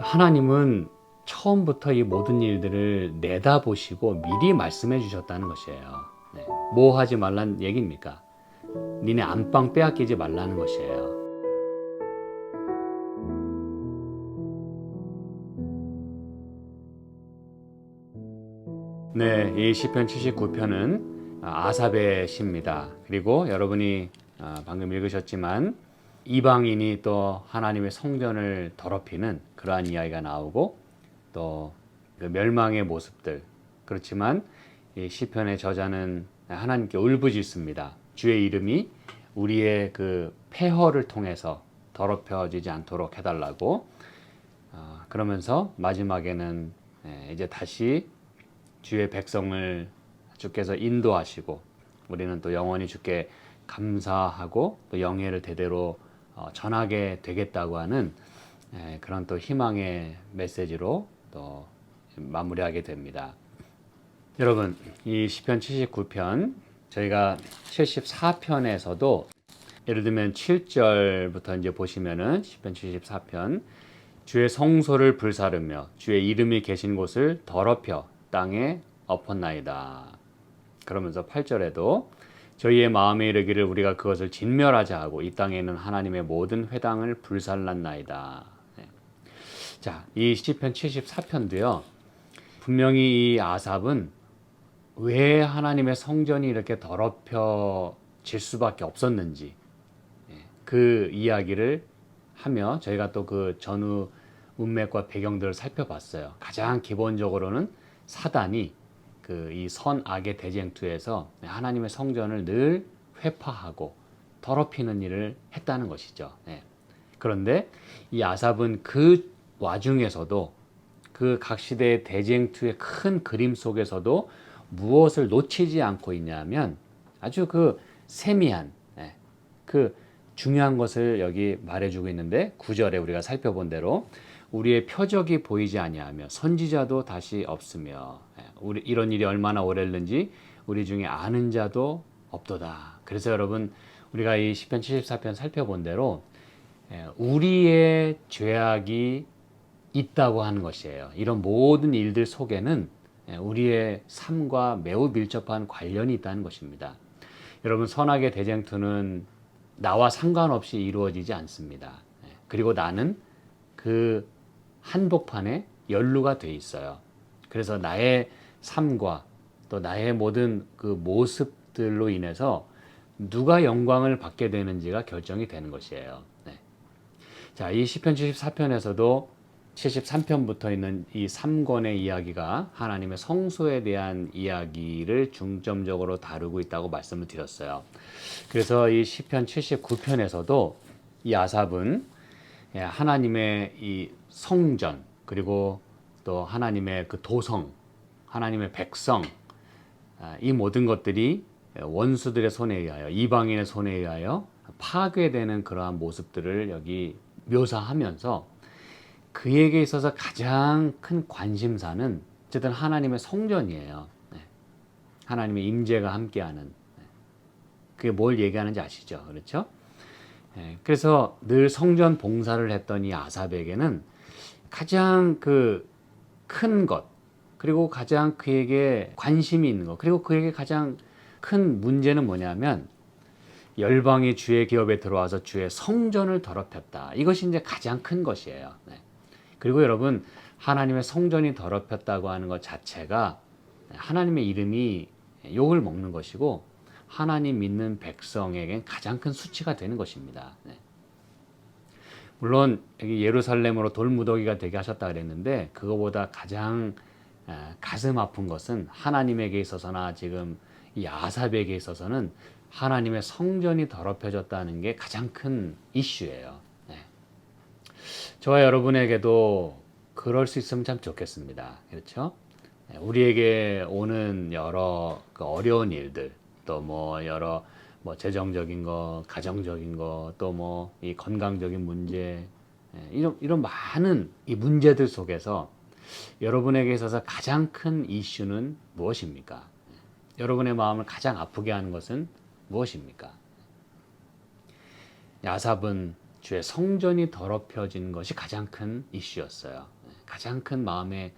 하나님은 처음부터 이 모든 일들을 내다보시고 미리 말씀해 주셨다는 것이에요. 네. 뭐 하지 말란 얘기입니까? 니네 안방 빼앗기지 말라는 것이에요. 네, 이 시편 79편은 아삽의 시입니다. 그리고 여러분이 방금 읽으셨지만 이방인이 또 하나님의 성전을 더럽히는 그러한 이야기가 나오고 또 그 멸망의 모습들. 그렇지만 이 시편의 저자는 하나님께 울부짖습니다. 주의 이름이 우리의 그 폐허를 통해서 더럽혀지지 않도록 해달라고. 그러면서 마지막에는 이제 다시 주의 백성을 주께서 인도하시고 우리는 또 영원히 주께 감사하고 또 영예를 대대로 전하게 되겠다고 하는 그런 또 희망의 메시지로 또 마무리하게 됩니다. 여러분, 이 시편 79편 저희가 74편에서도 예를 들면 7절부터 이제 보시면은 시편 74편 주의 성소를 불사르며 주의 이름이 계신 곳을 더럽혀 땅에 엎었나이다. 그러면서 8절에도 저희의 마음에 이르기를 우리가 그것을 진멸하자 하고 이 땅에 있는 하나님의 모든 회당을 불살랐나이다. 네. 자, 이 시편 74편도요. 분명히 이 아삽은 왜 하나님의 성전이 이렇게 더럽혀질 수밖에 없었는지 그 이야기를 하며 저희가 또 그 전후 문맥과 배경들을 살펴봤어요. 가장 기본적으로는 사단이 그 이 선악의 대쟁투에서 하나님의 성전을 늘 회파하고 더럽히는 일을 했다는 것이죠. 그런데 이 아삽은 그 와중에서도 그 각 시대의 대쟁투의 큰 그림 속에서도 무엇을 놓치지 않고 있냐면 아주 그 세미한 그 중요한 것을 여기 말해주고 있는데 9절에 우리가 살펴본 대로 우리의 표적이 보이지 아니하며 선지자도 다시 없으며 우리 이런 일이 얼마나 오래는지 우리 중에 아는 자도 없도다. 그래서 여러분 우리가 이 시편 74편 살펴본 대로 우리의 죄악이 있다고 하는 것이에요. 이런 모든 일들 속에는 우리의 삶과 매우 밀접한 관련이 있다는 것입니다. 여러분 선악의 대쟁투는 나와 상관없이 이루어지지 않습니다. 그리고 나는 그 한복판에 연루가 돼 있어요. 그래서 나의 삶과 또 나의 모든 그 모습들로 인해서 누가 영광을 받게 되는지가 결정이 되는 것이에요. 자, 이 시편 74편에서도 73편부터 있는 이 3권의 이야기가 하나님의 성소에 대한 이야기를 중점적으로 다루고 있다고 말씀을 드렸어요. 그래서 이 시편 79편에서도 이 아삽은 하나님의 이 성전 그리고 또 하나님의 그 도성, 하나님의 백성 이 모든 것들이 원수들의 손에 의하여 이방인의 손에 의하여 파괴되는 그러한 모습들을 여기 묘사하면서 그에게 있어서 가장 큰 관심사는 어쨌든 하나님의 성전이에요. 하나님의 임재가 함께하는 그게 뭘 얘기하는지 아시죠? 그렇죠? 그래서 늘 성전 봉사를 했던 이 아삽에게는 가장 그 큰 것, 그리고 가장 그에게 관심이 있는 것, 그리고 그에게 가장 큰 문제는 뭐냐면 열방이 주의 기업에 들어와서 주의 성전을 더럽혔다. 이것이 이제 가장 큰 것이에요. 그리고 여러분 하나님의 성전이 더럽혔다고 하는 것 자체가 하나님의 이름이 욕을 먹는 것이고 하나님 믿는 백성에겐 가장 큰 수치가 되는 것입니다. 물론 여기 예루살렘으로 돌무더기가 되게 하셨다 그랬는데 그거보다 가장 가슴 아픈 것은 하나님에게 있어서나 지금 이 아삽에게 있어서는 하나님의 성전이 더럽혀졌다는 게 가장 큰 이슈예요. 저와 여러분에게도 그럴 수 있으면 참 좋겠습니다. 그렇죠? 우리에게 오는 여러 그 어려운 일들, 또 뭐 여러 뭐 재정적인 거, 가정적인 거, 또 뭐 이 건강적인 문제, 이런 많은 이 문제들 속에서 여러분에게 있어서 가장 큰 이슈는 무엇입니까? 여러분의 마음을 가장 아프게 하는 것은 무엇입니까? 아삽은 주의 성전이 더럽혀진 것이 가장 큰 이슈였어요. 가장 큰 마음의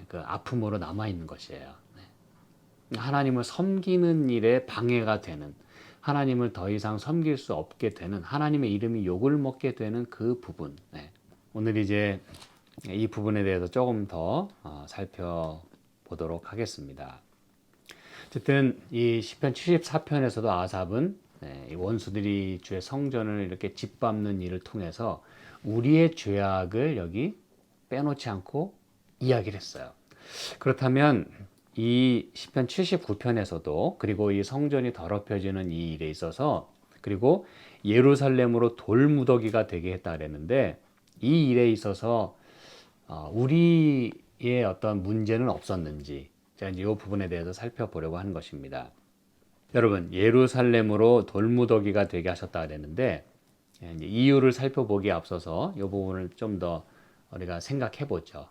그 아픔으로 남아 있는 것이에요. 하나님을 섬기는 일에 방해가 되는, 하나님을 더 이상 섬길 수 없게 되는, 하나님의 이름이 욕을 먹게 되는 그 부분. 오늘 이제 이 부분에 대해서 조금 더 살펴보도록 하겠습니다. 어쨌든 이 시편 74편에서도 아삽은 이 원수들이 주의 성전을 이렇게 짓밟는 일을 통해서 우리의 죄악을 여기 빼놓지 않고 이야기를 했어요. 그렇다면 이 시편 79편에서도 그리고 이 성전이 더럽혀지는 이 일에 있어서 그리고 예루살렘으로 돌무더기가 되게 했다 그랬는데 이 일에 있어서 우리의 어떤 문제는 없었는지 제가 이제 이 부분에 대해서 살펴보려고 하는 것입니다. 여러분, 예루살렘으로 돌무더기가 되게 하셨다 그랬는데 이제 이유를 살펴보기에 앞서서 이 부분을 좀 더 우리가 생각해 보죠.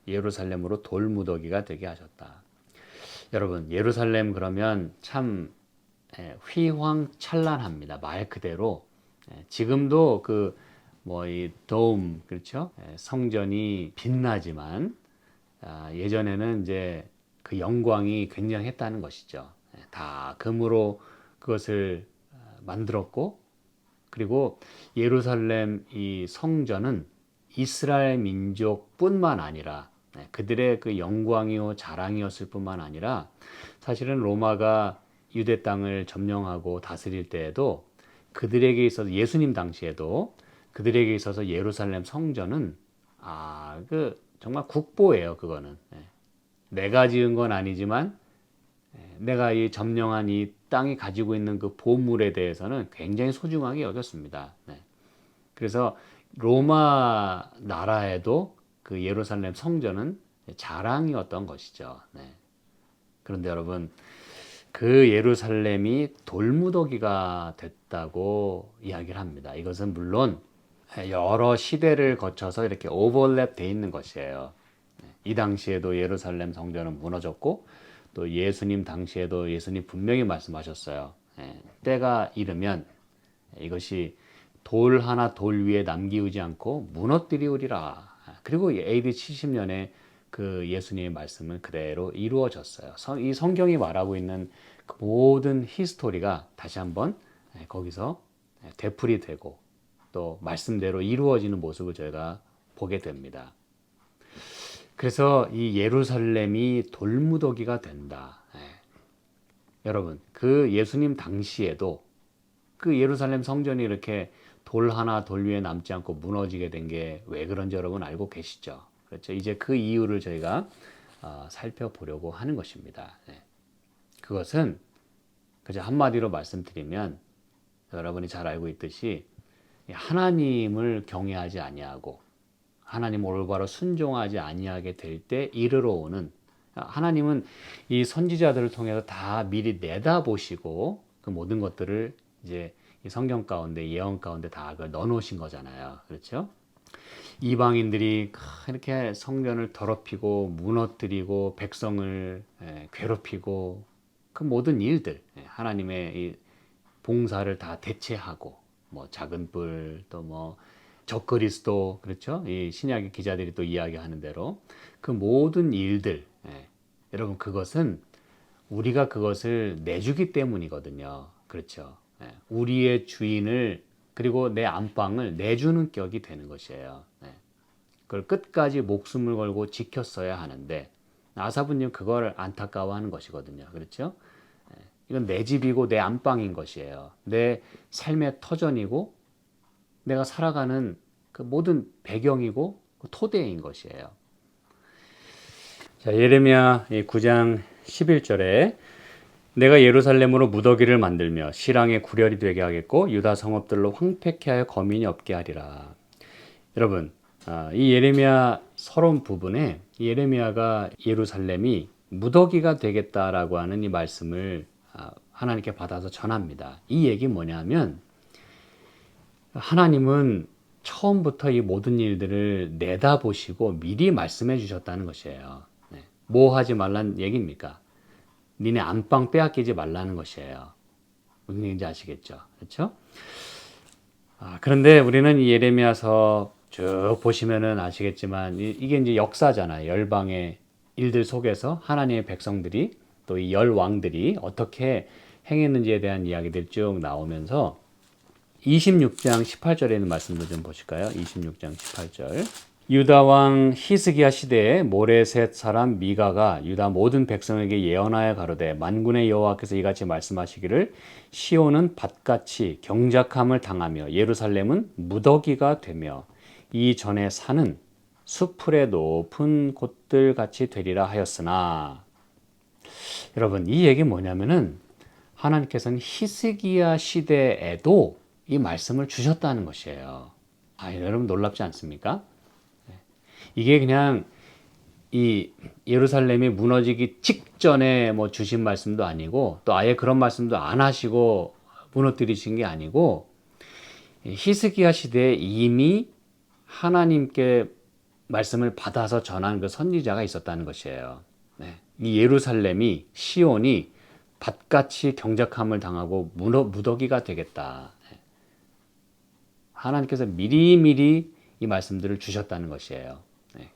예루살렘으로 돌무더기가 되게 하셨다. 여러분, 예루살렘 그러면 참 휘황찬란합니다. 말 그대로 지금도 그 뭐 이 도움 그렇죠? 성전이 빛나지만 예전에는 이제 그 영광이 굉장했다는 것이죠. 다 금으로 그것을 만들었고 그리고 예루살렘 이 성전은 이스라엘 민족뿐만 아니라 그들의 그 영광이요 자랑이었을 뿐만 아니라 사실은 로마가 유대 땅을 점령하고 다스릴 때에도 그들에게 있어서 예수님 당시에도 그들에게 있어서 예루살렘 성전은 그 정말 국보예요. 그거는 내가 지은 건 아니지만 내가 이 점령한 이 땅이 가지고 있는 그 보물에 대해서는 굉장히 소중하게 여겼습니다. 그래서 로마 나라에도 그 예루살렘 성전은 자랑이었던 것이죠. 그런데 여러분, 그 예루살렘이 돌무더기가 됐다고 이야기를 합니다. 이것은 물론 여러 시대를 거쳐서 이렇게 오버랩 돼 있는 것이에요. 이 당시에도 예루살렘 성전은 무너졌고 또 예수님 당시에도 예수님 분명히 말씀하셨어요. 때가 이르면 이것이 돌 하나 돌 위에 남기우지 않고 무너뜨리우리라. 그리고 AD 70년에 그 예수님의 말씀은 그대로 이루어졌어요. 이 성경이 말하고 있는 그 모든 히스토리가 다시 한번 거기서 되풀이 되고 또 말씀대로 이루어지는 모습을 저희가 보게 됩니다. 그래서 이 예루살렘이 돌무더기가 된다. 여러분, 그 예수님 당시에도 그 예루살렘 성전이 이렇게 돌 하나 돌 위에 남지 않고 무너지게 된 게 왜 그런지 여러분 알고 계시죠? 그렇죠? 이제 그 이유를 저희가 살펴보려고 하는 것입니다. 그것은 그저 한마디로 말씀드리면 여러분이 잘 알고 있듯이 하나님을 경외하지 아니하고 하나님 올바로 순종하지 아니하게 될 때 이르러 오는 하나님은 이 선지자들을 통해서 다 미리 내다보시고 그 모든 것들을 이제 이 성경 가운데 예언 가운데 다 그걸 넣어놓으신 거잖아요. 그렇죠? 이방인들이 이렇게 성전을 더럽히고 무너뜨리고 백성을 괴롭히고 그 모든 일들 하나님의 이 봉사를 다 대체하고 뭐 작은 뿔 또 뭐 적그리스도 그렇죠? 이 신약의 기자들이 또 이야기하는 대로 그 모든 일들 여러분 그것은 우리가 그것을 내주기 때문이거든요. 그렇죠? 우리의 주인을 그리고 내 안방을 내주는 격이 되는 것이에요. 그걸 끝까지 목숨을 걸고 지켰어야 하는데 아사부님 그걸 안타까워하는 것이거든요. 그렇죠? 이건 내 집이고 내 안방인 것이에요. 내 삶의 터전이고 내가 살아가는 그 모든 배경이고 그 토대인 것이에요. 자, 예레미야 9장 11절에 내가 예루살렘으로 무더기를 만들며 실황의 구렬이 되게 하겠고 유다 성읍들로 황폐케 하여 거민이 없게 하리라. 여러분, 이 예레미야 서론 부분에 예레미야가 예루살렘이 무더기가 되겠다라고 하는 이 말씀을 하나님께 받아서 전합니다. 이 얘기는 뭐냐면 하나님은 처음부터 이 모든 일들을 내다보시고 미리 말씀해 주셨다는 것이에요. 뭐 하지 말란 얘기입니까? 니네 안방 빼앗기지 말라는 것이에요. 무슨 얘기인지 아시겠죠? 그렇죠? 그런데 우리는 이 예레미야서 쭉 보시면은 아시겠지만 이게 이제 역사잖아요. 열방의 일들 속에서 하나님의 백성들이 또 이 열 왕들이 어떻게 행했는지에 대한 이야기들이 쭉 나오면서 26장 18절에 있는 말씀도 좀 보실까요? 26장 18절. 유다 왕 히스기야 시대에 모레셋 사람 미가가 유다 모든 백성에게 예언하여 가로되 만군의 여호와께서 이같이 말씀하시기를 시온은 밭같이 경작함을 당하며 예루살렘은 무더기가 되며 이 전에 산은 수풀의 높은 곳들 같이 되리라 하였으나 여러분 이 얘기 뭐냐면은 하나님께서는 히스기야 시대에도 이 말씀을 주셨다는 것이에요. 여러분 놀랍지 않습니까? 이게 그냥 이 예루살렘이 무너지기 직전에 뭐 주신 말씀도 아니고 또 아예 그런 말씀도 안 하시고 무너뜨리신 게 아니고 히스기야 시대에 이미 하나님께 말씀을 받아서 전한 그 선지자가 있었다는 것이에요. 이 예루살렘이 시온이 밭같이 경작함을 당하고 무더기가 되겠다. 하나님께서 미리미리 이 말씀들을 주셨다는 것이에요.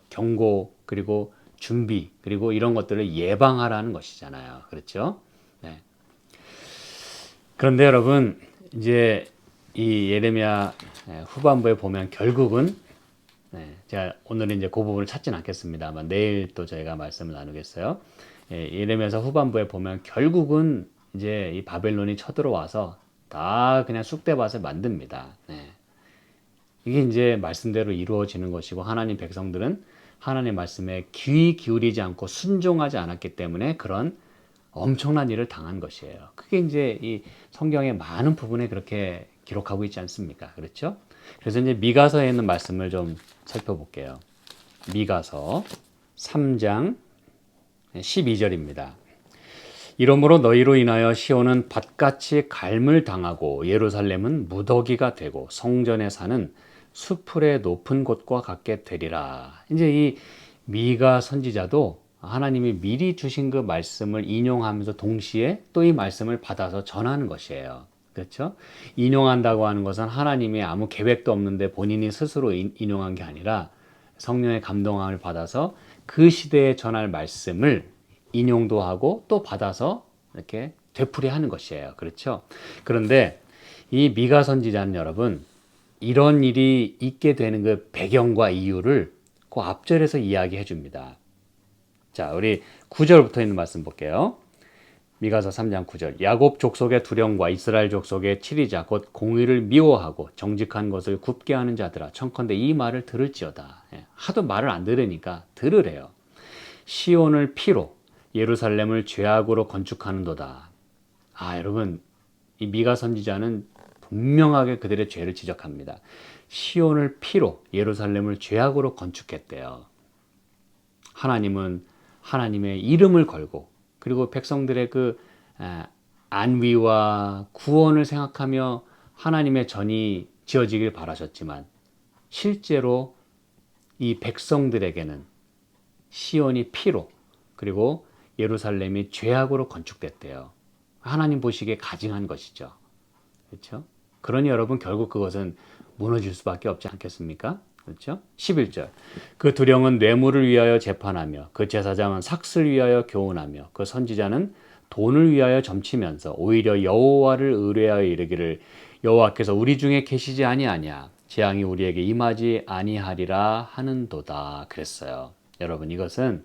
경고 그리고 준비 그리고 이런 것들을 예방하라는 것이잖아요. 그렇죠? 그런데 여러분 이제 이 예레미야 후반부에 보면 결국은 제가 오늘은 이제 그 부분을 찾지는 않겠습니다만 내일 또 저희가 말씀을 나누겠어요. 예레미야서 후반부에 보면 결국은 이제 이 바벨론이 쳐들어와서 다 그냥 쑥대밭을 만듭니다. 이게 이제 말씀대로 이루어지는 것이고 하나님 백성들은 하나님 말씀에 귀 기울이지 않고 순종하지 않았기 때문에 그런 엄청난 일을 당한 것이에요. 그게 이제 이 성경의 많은 부분에 그렇게 기록하고 있지 않습니까? 그렇죠? 그래서 이제 미가서에 있는 말씀을 좀 살펴볼게요. 미가서 3장 12절입니다. 이러므로 너희로 인하여 시온은 밭같이 갈물 당하고 예루살렘은 무더기가 되고 성전의 산은 수풀의 높은 곳과 같게 되리라. 이제 이 미가 선지자도 하나님이 미리 주신 그 말씀을 인용하면서 동시에 또 이 말씀을 받아서 전하는 것이에요. 그렇죠? 인용한다고 하는 것은 하나님이 아무 계획도 없는데 본인이 스스로 인용한 게 아니라 성령의 감동함을 받아서 그 시대에 전할 말씀을 인용도 하고 또 받아서 이렇게 되풀이하는 것이에요. 그렇죠? 그런데 이 미가 선지자는 여러분 이런 일이 있게 되는 그 배경과 이유를 그 앞절에서 이야기해 줍니다. 자, 우리 9절부터 있는 말씀 볼게요. 미가서 3장 9절. 야곱 족속의 두령과 이스라엘 족속의 치리자 곧 공의를 미워하고 정직한 것을 굽게 하는 자들아 청컨대 이 말을 들을지어다. 하도 말을 안 들으니까 들으래요. 시온을 피로 예루살렘을 죄악으로 건축하는도다. 여러분 이 미가 선지자는 분명하게 그들의 죄를 지적합니다. 시온을 피로 예루살렘을 죄악으로 건축했대요. 하나님은 하나님의 이름을 걸고 그리고 백성들의 그 안위와 구원을 생각하며 하나님의 전이 지어지길 바라셨지만 실제로 이 백성들에게는 시온이 피로 그리고 예루살렘이 죄악으로 건축됐대요. 하나님 보시기에 가증한 것이죠. 그렇죠? 그러니 여러분 결국 그것은 무너질 수밖에 없지 않겠습니까? 그렇죠? 11절. 그 두령은 뇌물을 위하여 재판하며 그 제사장은 삭슬 위하여 교훈하며 그 선지자는 돈을 위하여 점치면서 오히려 여호와를 의뢰하여 이르기를 여호와께서 우리 중에 계시지 아니하냐 재앙이 우리에게 임하지 아니하리라 하는도다 그랬어요. 여러분 이것은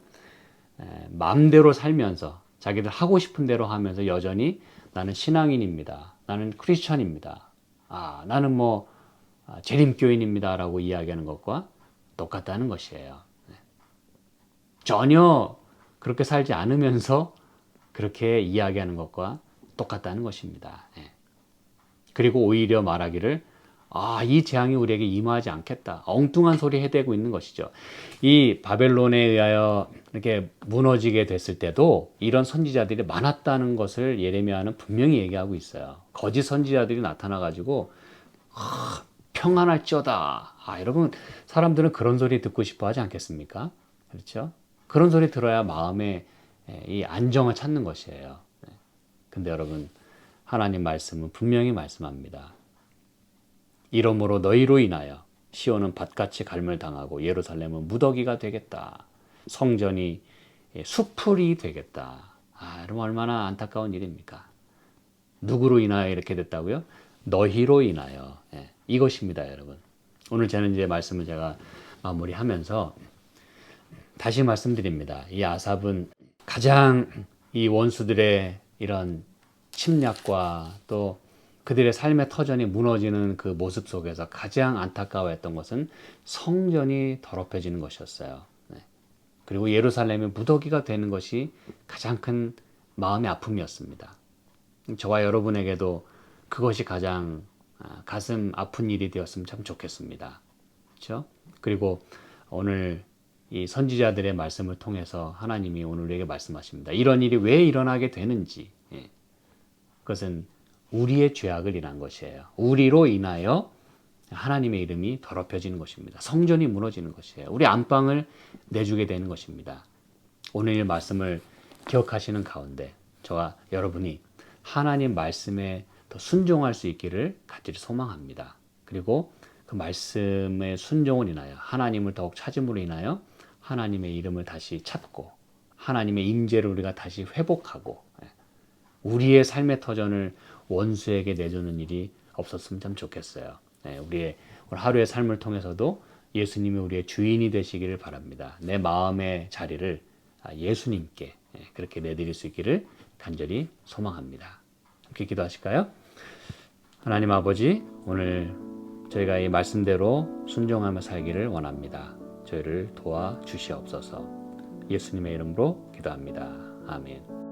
마음대로 살면서 자기들 하고 싶은 대로 하면서 여전히 나는 신앙인입니다. 나는 크리스천입니다. 나는 뭐 재림교인입니다 라고 이야기하는 것과 똑같다는 것이에요. 전혀 그렇게 살지 않으면서 그렇게 이야기하는 것과 똑같다는 것입니다. 그리고 오히려 말하기를 이 재앙이 우리에게 임하지 않겠다. 엉뚱한 소리 해대고 있는 것이죠. 이 바벨론에 의하여 이렇게 무너지게 됐을 때도 이런 선지자들이 많았다는 것을 예레미야는 분명히 얘기하고 있어요. 거짓 선지자들이 나타나가지고 평안할지어다. 여러분 사람들은 그런 소리 듣고 싶어 하지 않겠습니까? 그렇죠? 그런 소리 들어야 마음에 이 안정을 찾는 것이에요. 근데 여러분 하나님 말씀은 분명히 말씀합니다. 이러므로 너희로 인하여 시온은 밭같이 갈물당하고 예루살렘은 무더기가 되겠다. 성전이 수풀이 되겠다. 여러분 얼마나 안타까운 일입니까? 누구로 인하여 이렇게 됐다고요? 너희로 인하여. 이것입니다, 여러분. 오늘 저는 이제 말씀을 제가 마무리하면서 다시 말씀드립니다. 이 아삽은 가장 이 원수들의 이런 침략과 또 그들의 삶의 터전이 무너지는 그 모습 속에서 가장 안타까워했던 것은 성전이 더럽혀지는 것이었어요. 그리고 예루살렘이 무더기가 되는 것이 가장 큰 마음의 아픔이었습니다. 저와 여러분에게도 그것이 가장 가슴 아픈 일이 되었으면 참 좋겠습니다. 그렇죠? 그리고 오늘 이 선지자들의 말씀을 통해서 하나님이 오늘 우리에게 말씀하십니다. 이런 일이 왜 일어나게 되는지. 그것은 우리의 죄악을 인한 것이에요. 우리로 인하여 하나님의 이름이 더럽혀지는 것입니다. 성전이 무너지는 것이에요. 우리 안방을 내주게 되는 것입니다. 오늘 말씀을 기억하시는 가운데 저와 여러분이 하나님 말씀에 더 순종할 수 있기를 간절히 소망합니다. 그리고 그 말씀의 순종을 인하여 하나님을 더욱 찾음으로 인하여 하나님의 이름을 다시 찾고 하나님의 임재를 우리가 다시 회복하고 우리의 삶의 터전을 원수에게 내주는 일이 없었으면 참 좋겠어요. 우리의 오늘 하루의 삶을 통해서도 예수님이 우리의 주인이 되시기를 바랍니다. 내 마음의 자리를 예수님께 그렇게 내드릴 수 있기를 간절히 소망합니다. 함께 기도하실까요? 하나님 아버지, 오늘 저희가 이 말씀대로 순종하며 살기를 원합니다. 저희를 도와주시옵소서. 예수님의 이름으로 기도합니다. 아멘.